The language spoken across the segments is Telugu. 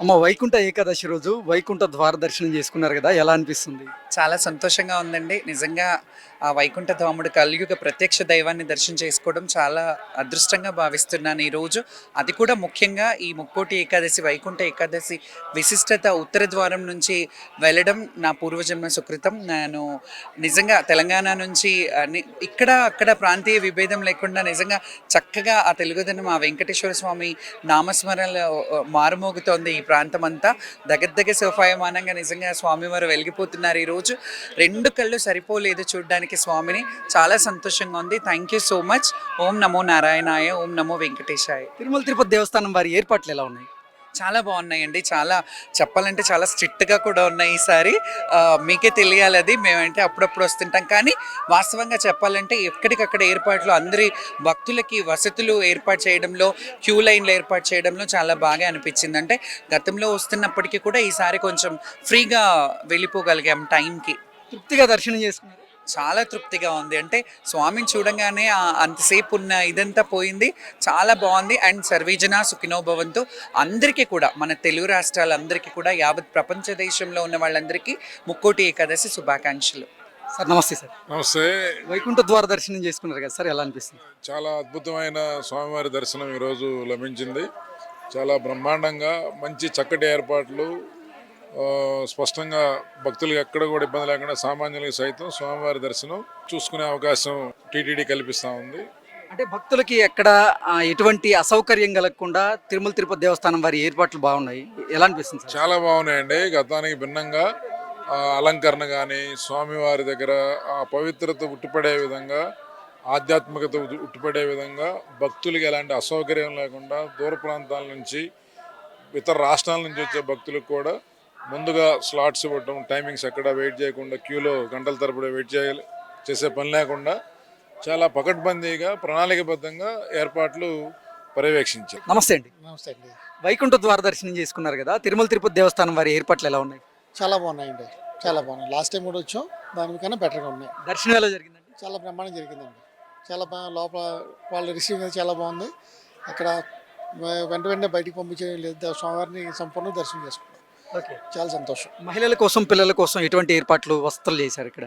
అమ్మ వైకుంఠ ఏకాదశి రోజు వైకుంఠ ద్వార దర్శనం చేసుకున్నారు కదా, ఎలా అనిపిస్తుంది? చాలా సంతోషంగా ఉందండి. నిజంగా ఆ వైకుంఠ ధాముడు కలియుగ ప్రత్యక్ష దైవాన్ని దర్శనం చేసుకోవడం చాలా అదృష్టంగా భావిస్తున్నాను ఈరోజు. అది కూడా ముఖ్యంగా ఈ ముక్కోటి ఏకాదశి, వైకుంఠ ఏకాదశి విశిష్టత ఉత్తర ద్వారం నుంచి వెళ్ళడం నా పూర్వజన్మ సుకృతం. నేను నిజంగా తెలంగాణ నుంచి ఇక్కడ అక్కడ ప్రాంతీయ విభేదం లేకుండా నిజంగా చక్కగా ఆ తెలుగుదనం ఆ వెంకటేశ్వర స్వామి నామస్మరణలో మారుమోగుతోంది ఈ ప్రాంతం అంతా. దగ్గర సోపాయమానంగా నిజంగా స్వామివారు వెలిగిపోతున్నారు ఈరోజు. రెండు కళ్ళు సరిపోలేదు చూడ్డానికి స్వామిని. చాలా సంతోషంగా ఉంది. Thank you so much. ఓం నమో నారాయణాయ, ఓం నమో వెంకటేశాయ. తిరుమల తిరుపతి దేవస్థానం వారి ఏర్పాట్లు ఎలా ఉన్నాయి? చాలా బాగున్నాయండి. చాలా చెప్పాలంటే చాలా స్ట్రిక్ట్గా కూడా ఉన్నాయి ఈసారి. మీకే తెలియాలి, అది మేమంటే అప్పుడప్పుడు వస్తుంటాం. కానీ వాస్తవంగా చెప్పాలంటే ఎక్కడికక్కడ ఏర్పాట్లు అందరి భక్తులకి వసతులు ఏర్పాటు చేయడంలో, క్యూ లైన్లు ఏర్పాటు చేయడంలో చాలా బాగా అనిపించింది. అంటే గతంలో వస్తున్నప్పటికీ కూడా ఈసారి కొంచెం ఫ్రీగా వెళ్ళిపోగలిగాం టైంకి. తృప్తిగా దర్శనం చేసుకున్నారు? చాలా తృప్తిగా ఉంది. అంటే స్వామిని చూడంగానే అంతసేపు ఉన్న ఇదంతా పోయింది. చాలా బాగుంది. అండ్ సర్వేజన సుఖినో భవంతు. అందరికీ కూడా, మన తెలుగు రాష్ట్రాలందరికీ కూడా, యావత్ ప్రపంచ దేశంలో ఉన్న వాళ్ళందరికీ ముక్కోటి ఏకాదశి శుభాకాంక్షలు. సార్ నమస్తే. సార్ నమస్తే. వైకుంఠ ద్వార దర్శనం చేసుకున్నారు కదా సార్, ఎలా అనిపిస్తుంది? చాలా అద్భుతమైన స్వామివారి దర్శనం ఈరోజు లభించింది. చాలా బ్రహ్మాండంగా మంచి చక్కటి ఏర్పాట్లు, స్పష్టంగా భక్తులకు ఎక్కడ కూడా ఇబ్బంది లేకుండా సామాన్యులకు సైతం స్వామివారి దర్శనం చూసుకునే అవకాశం టీటీడీ కల్పిస్తూ ఉంది. అంటే భక్తులకి ఎక్కడ ఎటువంటి అసౌకర్యం కలగకుండా తిరుమల తిరుపతి దేవస్థానం వారి ఏర్పాట్లు బాగున్నాయి, ఎలా అనిపిస్తుంది సార్? చాలా బాగున్నాయండి. గతానికి భిన్నంగా అలంకరణ కానీ, స్వామివారి దగ్గర ఆ పవిత్రత ఉట్టిపడే విధంగా, ఆధ్యాత్మికత ఉట్టిపడే విధంగా భక్తులకి ఎలాంటి అసౌకర్యం లేకుండా దూర ప్రాంతాల నుంచి, ఇతర రాష్ట్రాల నుంచి వచ్చే భక్తులకు కూడా ముందుగా స్లాట్స్ ఇవ్వటం, టైమింగ్స్ ఎక్కడ వెయిట్ చేయకుండా, క్యూలో గంటల తరబడి వెయిట్ చేసే పని లేకుండా చాలా పకడ్బందీగా ప్రణాళికబద్ధంగా ఏర్పాట్లు పర్యవేక్షించారు. నమస్తే అండి. నమస్తే అండి. వైకుంఠ ద్వార దర్శనం చేసుకున్నారు కదా, తిరుమల తిరుపతి దేవస్థానం వారి ఏర్పాట్లు ఎలా ఉన్నాయి? చాలా బాగున్నాయండి. చాలా బాగున్నాయి. లాస్ట్ టైం కూడా వచ్చాం, దానికన్నా బెటర్గా ఉన్నాయి. దర్శనం ఎలా జరిగిందండి? చాలా బ్రహ్మాండం జరిగిందండి. చాలా బాగా లోపల వాళ్ళ రిసీవింగ్ అది చాలా బాగుంది. అక్కడ వెంటనే బయటికి పంపించడం లేదు, స్వామివారిని సంపూర్ణ దర్శనం చేసుకున్నాం. ఓకే, చాలా సంతోషం. మహిళల కోసం, పిల్లల కోసం ఎటువంటి ఏర్పాట్లు, వసతులు చేశారు ఇక్కడ?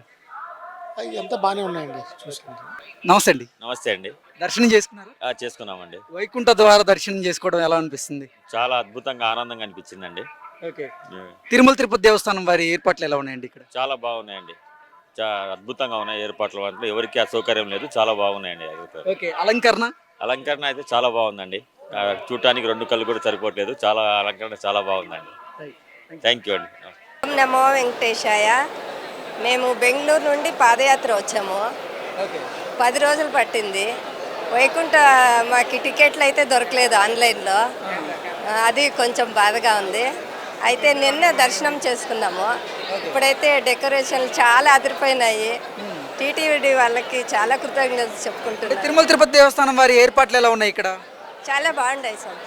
అవి అంతా బాగానే ఉన్నాయండి చూసుకుంటాం. నమస్తే అండి. నమస్తే అండి. దర్శనం చేసుకున్నారు? చేసుకున్నామండి. వైకుంఠ ద్వార దర్శనం చేసుకోవడం ఎలా అనిపిస్తుంది? చాలా అద్భుతంగా ఆనందంగా అనిపించిందండి. ఓకే, తిరుమల తిరుపతి దేవస్థానం వారి ఏర్పాట్లు ఎలా ఉన్నాయండి ఇక్కడ? చాలా బాగున్నాయండి. అద్భుతంగా ఉన్నాయి ఏర్పాట్లు. అంటే ఎవరికి అసౌకర్యం లేదు, చాలా బాగున్నాయండి. ఓకే, అలంకరణ? అలంకరణ అయితే చాలా బాగుందండి. చూడటానికి రెండు కళ్ళు కూడా సరిపోవట్లేదు. చాలా అలంకరణ చాలా బాగుందండి. థ్యాంక్ యూ అండి. ఓం నమో వెంకటేశాయ. మేము బెంగళూరు నుండి పాదయాత్ర వచ్చాము. 10 రోజులు పట్టింది. వైకుంఠ మాకు టికెట్లు అయితే దొరకలేదు ఆన్లైన్లో, అది కొంచెం బాధగా ఉంది. అయితే నిన్న దర్శనం చేసుకున్నాము. ఇప్పుడైతే డెకరేషన్లు చాలా అదిరిపోయినాయి. టీటీడీ వాళ్ళకి చాలా కృతజ్ఞతలు చెప్పుకుంటున్నాను. తిరుమల తిరుపతి దేవస్థానం వారి ఏర్పాట్లు ఎలా ఉన్నాయి ఇక్కడ? చాలా బాగున్నాయి సార్,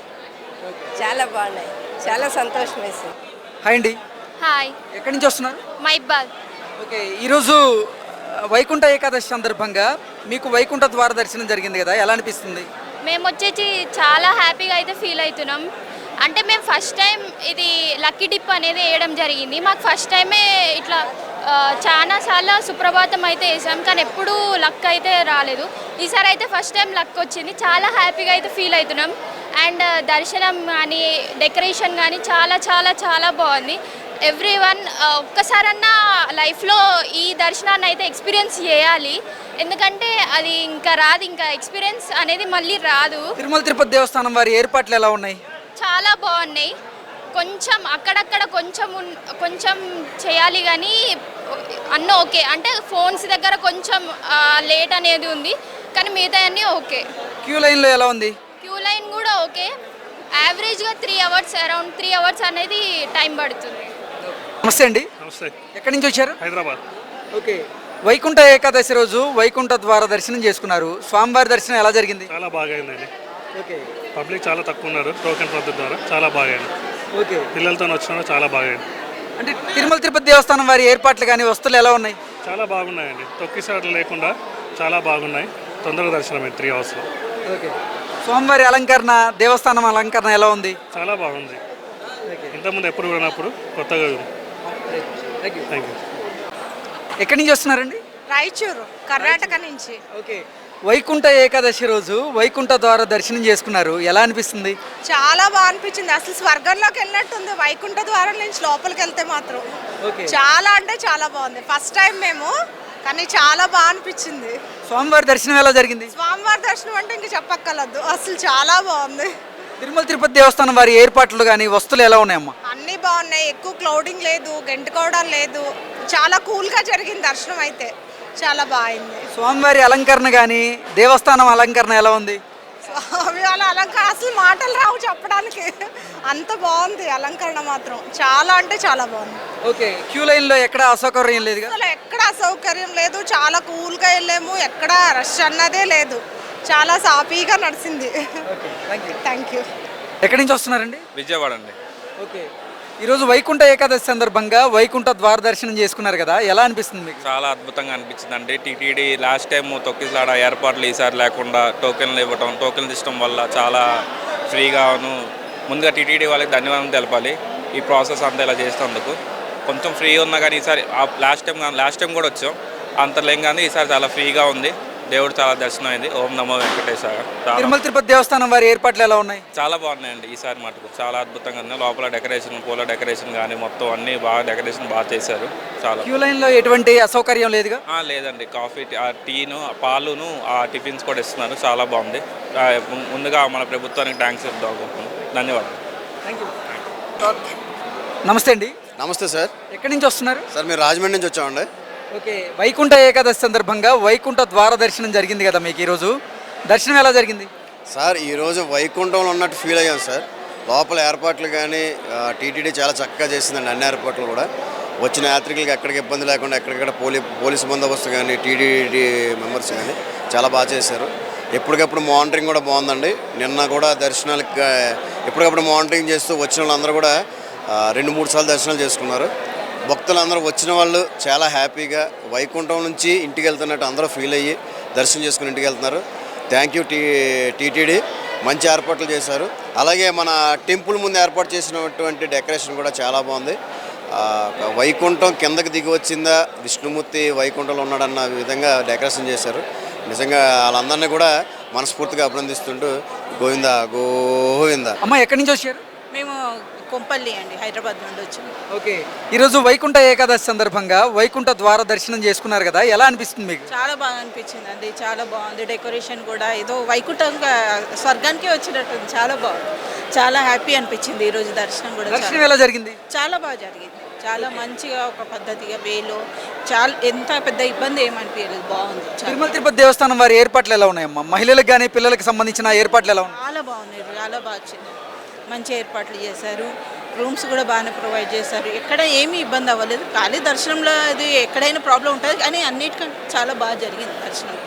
చాలా బాగున్నాయి. చాలా సంతోషం వేసింది. హాయ్ అండి. హాయ్, ఎక్కడి నుంచి వస్తున్నారు? మైబాద్. ఓకే, ఈరోజు వైకుంఠ ఏకాదశి సందర్భంగా మీకు వైకుంఠ ద్వార దర్శనం జరిగింది కదా, ఎలా అనిపిస్తుంది? మేము వచ్చేసి చాలా హ్యాపీగా అయితే ఫీల్ అవుతున్నాం. అంటే మేము ఫస్ట్ టైం ఇది లక్కీ డిప్ అనేది వేయడం జరిగింది. మాకు ఫస్ట్ టైమే ఇట్లా చాలాసార్లు సుప్రభాతం అయితే వేసాం, కానీ ఎప్పుడూ లక్ అయితే రాలేదు. ఈసారి అయితే ఫస్ట్ టైం లక్ వచ్చింది. చాలా హ్యాపీగా అయితే ఫీల్ అవుతున్నాం. అండ్ దర్శనం కానీ, డెకరేషన్ కానీ చాలా చాలా చాలా బాగుంది. ఎవ్రీవన్ ఒక్కసారన్నా లైఫ్లో ఈ దర్శనాన్ని అయితే ఎక్స్పీరియన్స్ చేయాలి. ఎందుకంటే అది ఇంకా రాదు, ఇంకా ఎక్స్పీరియన్స్ అనేది మళ్ళీ రాదు. తిరుమల తిరుపతి దేవస్థానం వారి ఏర్పాట్లు ఎలా ఉన్నాయి? చాలా బాగున్నాయి. కొంచెం అక్కడక్కడ కొంచెం చేయాలి, కానీ అన్నీ ఓకే. అంటే ఫోన్స్ దగ్గర కొంచెం లేట్ అనేది ఉంది, కానీ మిగతా అన్నీ ఓకే. క్యూ లైన్లో ఎలా ఉంది? క్యూ లైన్ కూడా ఓకే. యావరేజ్గా 3 అవర్స్, అరౌండ్ 3 అవర్స్ అనేది టైం పడుతుంది. నమస్తే అండి. నమస్తే. ఎక్కడి నుంచి వచ్చారు? హైదరాబాద్. ఓకే, వైకుంఠ ఏకాదశి రోజు వైకుంఠ ద్వార దర్శనం చేసుకున్నారు. స్వామివారి దర్శనం ఎలా జరిగింది? చాలా బాగా అయిందండి. ఓకే, పబ్లిక్ చాలా తక్కువ ఉన్నారు. టోకెన్ పద్ధతి ద్వారా చాలా బాగా అయింది. ఓకే, పిల్లలతో వచ్చిన చాలా బాగా అయింది. అంటే తిరుమల తిరుపతి దేవస్థానం వారి ఏర్పాట్లు కానీ, వస్తువులు ఎలా ఉన్నాయి? చాలా బాగున్నాయండి. తొక్కిసాట్లు లేకుండా చాలా బాగున్నాయి. తొందరగా దర్శనం అయింది 3 అవర్స్లో. ఓకే, స్వామివారి అలంకరణ, దేవస్థానం అలంకరణ ఎలా ఉంది? చాలా బాగుంది. ఓకే, ఇంతకుముందు ఎప్పుడు వినప్పుడు కొత్తగా థ్యాంక్ యూ. Thank you. ఎక్కడి నుంచి వస్తున్నారండి? రాయచూరు కర్ణాటక నుంచి. ఓకే, వైకుంఠ ఏకాదశి రోజు వైకుంఠ ద్వార దర్శనం చేసుకున్నారు, ఎలా అనిపిస్తుంది? చాలా బాగా అనిపించింది. అసలు స్వర్గంలోకి వెళ్ళినట్టుంది వైకుంఠ ద్వారం నుంచి లోపలికి వెళ్తే మాత్రం. ఓకే, చాలా అంటే చాలా బాగుంది. ఫస్ట్ టైం మేము, కానీ చాలా బాగా అనిపించింది. స్వామివారి దర్శనం ఎలా జరిగింది? స్వామివారి దర్శనం అంటే ఇంక చెప్పక్కర్లేదు, అసలు చాలా బాగుంది. తిరుమల తిరుపతి దేవస్థానం వారి ఏర్పాట్లు కానీ వస్తువులు ఎలా ఉన్నాయమ్మా? అన్నీ బాగున్నాయి. ఎక్కువ క్లౌడింగ్ లేదు, గంటుకోవడం లేదు. చాలా కూల్గా జరిగింది దర్శనం అయితే. చాలా బాగుంది. స్వామివారి అలంకరణ కానీ దేవస్థానం అలంకరణ ఎలా ఉంది? స్వామి వాళ్ళ అలంకరణ అసలు మాటలు రావు చెప్పడానికి, అంత బాగుంది అలంకరణ మాత్రం. చాలా అంటే చాలా బాగుంది. ఓకే, క్యూ లైన్లో ఎక్కడ అసౌకర్యం లేదుగా? అసలు ఎక్కడ అసౌకర్యం లేదు. చాలా కూల్గా వెళ్ళాము, ఎక్కడ రష్ అన్నదే లేదు. చాలా సాఫీగా నడిచింది. Thank you. ఎక్కడి నుంచి వస్తున్నారండి? విజయవాడ అండి. ఓకే, ఈరోజు వైకుంఠ ఏకాదశి సందర్భంగా వైకుంఠ ద్వార దర్శనం చేసుకున్నారు కదా, ఎలా అనిపిస్తుంది మీకు? చాలా అద్భుతంగా అనిపించింది అండి. టీటీడీ లాస్ట్ టైం తొక్కిసలాడ ఏర్పాట్లు ఈసారి లేకుండా టోకెన్లు ఇవ్వటం, టోకెన్లు ఇష్టం వల్ల చాలా ఫ్రీగాను. ముందుగా టీటీడీ వాళ్ళకి ధన్యవాదాలు తెలపాలి ఈ ప్రాసెస్ అంతా ఇలా చేసినందుకు. కొంచెం ఫ్రీ ఉన్నా కానీ ఈసారి లాస్ట్ టైం కూడా వచ్చాం అంతలేం, కానీ ఈసారి చాలా ఫ్రీగా ఉంది. దేవుడు చాలా దర్శనం అయింది. ఓం నమో వెంకటేశాయ. తిరుమల తిరుపతి దేవస్థానం వారి ఏర్పాట్లు ఎలా ఉన్నాయి? చాలా బాగున్నాయండి ఈసారి మటుకు. చాలా అద్భుతంగా ఉంది. లోపల డెకరేషన్, పూల డెకరేషన్ కానీ మొత్తం అన్నీ బాగా డెకరేషన్ బాగా చేశారు. చాలా క్యూ లైన్లో ఎటువంటి అసౌకర్యం లేదుగా? లేదండి, కాఫీ టీను, పాలును, ఆ టిఫిన్స్ కూడా ఇస్తున్నారు. చాలా బాగుంది. ముందుగా మన ప్రభుత్వానికి థ్యాంక్స్ చెప్దాం. ధన్యవాదాలు. Thank you. నమస్తే అండి. నమస్తే సార్. ఎక్కడి నుంచి వస్తున్నారు? సార్ మేము రాజమండ్రి నుంచి వచ్చామండి. ఓకే, వైకుంఠ ఏకాదశి సందర్భంగా వైకుంఠ ద్వార దర్శనం జరిగింది కదా మీకు, ఈరోజు దర్శనం ఎలా జరిగింది? సార్ ఈరోజు వైకుంఠంలో ఉన్నట్టు ఫీల్ అయ్యాం సార్. లోపల ఏర్పాట్లు కానీ టీటీడీ చాలా చక్కగా చేసిందండి. అన్ని ఏర్పాట్లు కూడా వచ్చిన యాత్రికులకి ఎక్కడికి ఇబ్బంది లేకుండా ఎక్కడికక్కడ పోలీసు బందోబస్తు కానీ టీటీడీ మెంబర్స్ కానీ చాలా బాగా చేశారు. ఎప్పటికప్పుడు మానిటరింగ్ కూడా బాగుందండి. నిన్న కూడా దర్శనాలకు ఎప్పటికప్పుడు మానిటరింగ్ చేస్తూ వచ్చిన వాళ్ళందరూ కూడా 2-3 సార్లు దర్శనాలు చేసుకున్నారు. భక్తులందరూ వచ్చిన వాళ్ళు చాలా హ్యాపీగా వైకుంఠం నుంచి ఇంటికి వెళ్తున్నట్టు అందరూ ఫీల్ అయ్యి దర్శనం చేసుకుని ఇంటికి వెళ్తున్నారు. థ్యాంక్ యూ టీటీడీ, మంచి ఏర్పాట్లు చేశారు. అలాగే మన టెంపుల్ ముందు ఏర్పాటు చేసినటువంటి డెకరేషన్ కూడా చాలా బాగుంది. వైకుంఠం కిందకి దిగి వచ్చిందా, విష్ణుమూర్తి వైకుంఠంలో ఉన్నాడన్న విధంగా డెకరేషన్ చేశారు. నిజంగా వాళ్ళందరినీ కూడా మనస్ఫూర్తిగా అభినందిస్తుంటూ గోవిందా గోవిందా. అమ్మ, ఎక్కడి నుంచి వచ్చారు? మేము కొంపల్లి అండి, హైదరాబాద్ నుండి వచ్చాము. ఓకే, ఈరోజు వైకుంఠ ఏకాదశి సందర్భంగా వైకుంఠ ద్వార దర్శనం చేసుకున్నారు కదా, ఎలా అనిపిస్తుంది మీకు? చాలా బాగా అనిపించింది అండి. చాలా బాగుంది. డెకరేషన్ కూడా ఏదో వైకుంఠంగా స్వర్గానికి వచ్చినట్టుంది. చాలా బాగుంది. చాలా హ్యాపీ అనిపించింది ఈరోజు దర్శనం కూడా. దర్శనం ఎలా జరిగింది? చాలా బాగా జరిగింది. చాలా మంచిగా ఒక పద్ధతిగా వేలో చాలా ఎంత పెద్ద ఇబ్బంది ఏమనిపించలేదు. బాగుంది. తిరుమల తిరుపతి దేవస్థానం వారి ఏర్పాట్లు ఎలా ఉన్నాయమ్మా? మహిళలకు కానీ పిల్లలకు సంబంధించిన ఏర్పాట్లు ఎలా ఉన్నాయి? చాలా బాగున్నాయి. చాలా బాగా వచ్చింది. మంచి ఏర్పాట్లు చేశారు. రూమ్స్ కూడా బాగానే ప్రొవైడ్ చేశారు. ఎక్కడ ఏమీ ఇబ్బంది అవ్వలేదు. ఖాళీ దర్శనంలో అది ఎక్కడైనా ప్రాబ్లం ఉంటుంది, కానీ అన్నిటికంటే చాలా బాగా జరిగింది దర్శనం.